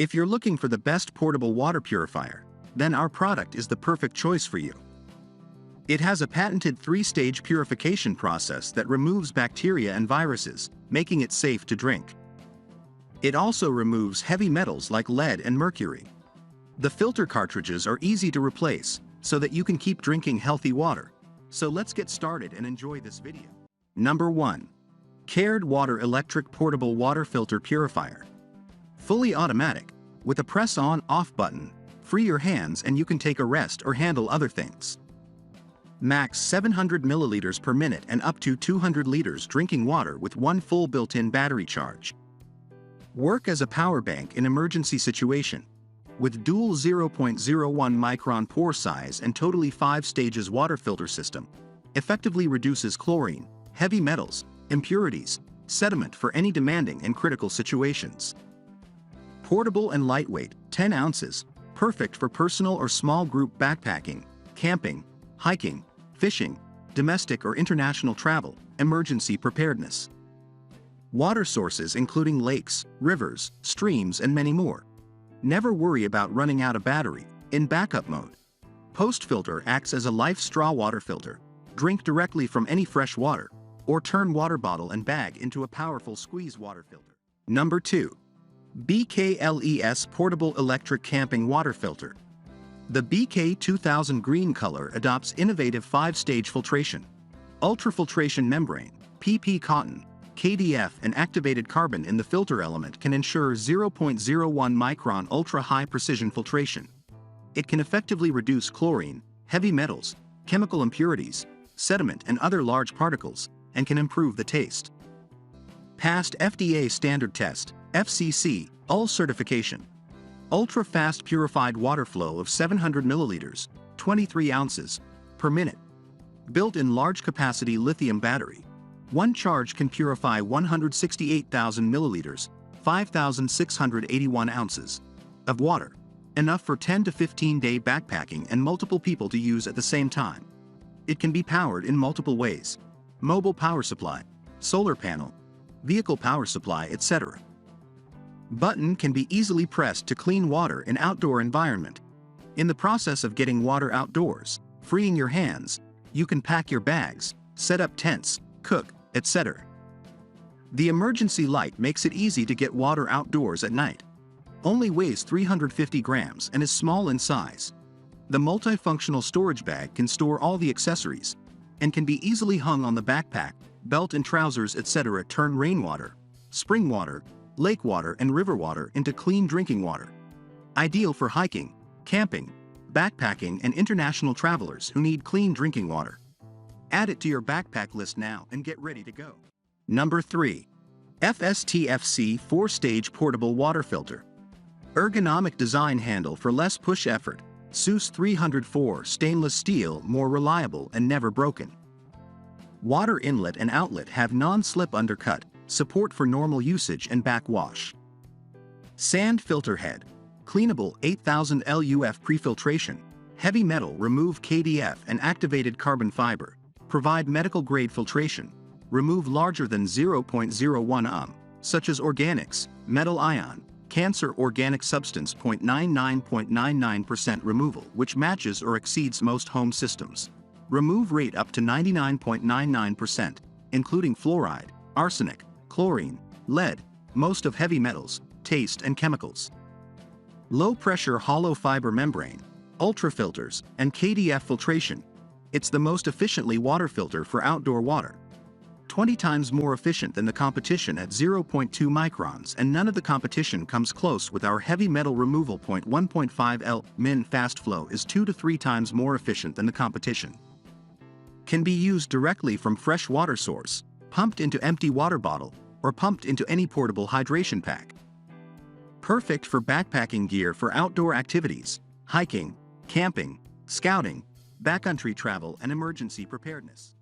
If you're looking for the best portable water purifier, then our product is the perfect choice for you. It has a patented 3-stage purification process that removes bacteria and viruses, making it safe to drink. It also removes heavy metals like lead and mercury. The filter cartridges are easy to replace, so that you can keep drinking healthy water. So let's get started and enjoy this video. Number 1. Cared Water Electric Portable Water Filter Purifier. Fully automatic, with a press on/off button, free your hands and you can take a rest or handle other things. Max 700 milliliters per minute and up to 200 liters drinking water with one full built-in battery charge. Work as a power bank in emergency situation. With dual 0.01 micron pore size and totally 5 stages water filter system, effectively reduces chlorine, heavy metals, impurities, sediment for any demanding and critical situations. Portable and lightweight, 10 ounces, perfect for personal or small group backpacking, camping, hiking, fishing, domestic or international travel, emergency preparedness. Water sources including lakes, rivers, streams and many more. Never worry about running out of battery, in backup mode. Post-filter acts as a life straw water filter. Drink directly from any fresh water, or turn water bottle and bag into a powerful squeeze water filter. Number 2. BKLES Portable Electric Camping Water Filter. The BK2000 green color adopts innovative 5-stage filtration, ultrafiltration membrane, PP cotton, KDF and activated carbon in the filter element can ensure 0.01 micron ultra-high precision filtration. It can effectively reduce chlorine, heavy metals, chemical impurities, sediment and other large particles, and can improve the taste. Passed FDA standard test, FCC, UL certification. Ultra-fast purified water flow of 700 milliliters, 23 ounces, per minute. Built-in large-capacity lithium battery. One charge can purify 168,000 milliliters, 5,681 ounces, of water, enough for 10 to 15-day backpacking and multiple people to use at the same time. It can be powered in multiple ways: mobile power supply, solar panel, vehicle power supply, etc. Button can be easily pressed to clean water in outdoor environment. In the process of getting water outdoors, freeing your hands, you can pack your bags, set up tents, cook, etc. The emergency light makes it easy to get water outdoors at night. Only weighs 350 grams and is small in size. The multifunctional storage bag can store all the accessories and can be easily hung on the backpack, belt and trousers, etc. Turn rainwater, spring water, lake water and river water into clean drinking water. Ideal for hiking, camping, backpacking and international travelers who need clean drinking water. Add it to your backpack list now and get ready to go. Number 3. FSTFC 4-stage portable water filter. Ergonomic design handle for less push effort. SUS 304 stainless steel, more reliable and never broken. Water inlet and outlet have non-slip undercut, support for normal usage and backwash. Sand filter head. Cleanable 8000 LUF prefiltration. Heavy metal remove KDF and activated carbon fiber. Provide medical-grade filtration. Remove larger than 0.01 such as organics, metal ion, cancer organic substance 0.99% removal, which matches or exceeds most home systems. Remove rate up to 99.99%, including fluoride, arsenic, chlorine, lead, most of heavy metals, taste and chemicals. Low-pressure hollow fiber membrane, ultrafilters, and KDF filtration. It's the most efficiently water filter for outdoor water. 20 times more efficient than the competition at 0.2 microns, and none of the competition comes close with our heavy metal removal. 1.5 L min fast flow is 2 to 3 times more efficient than the competition. Can be used directly from fresh water source, pumped into empty water bottle, or pumped into any portable hydration pack. Perfect for backpacking gear for outdoor activities, hiking, camping, scouting, backcountry travel and emergency preparedness.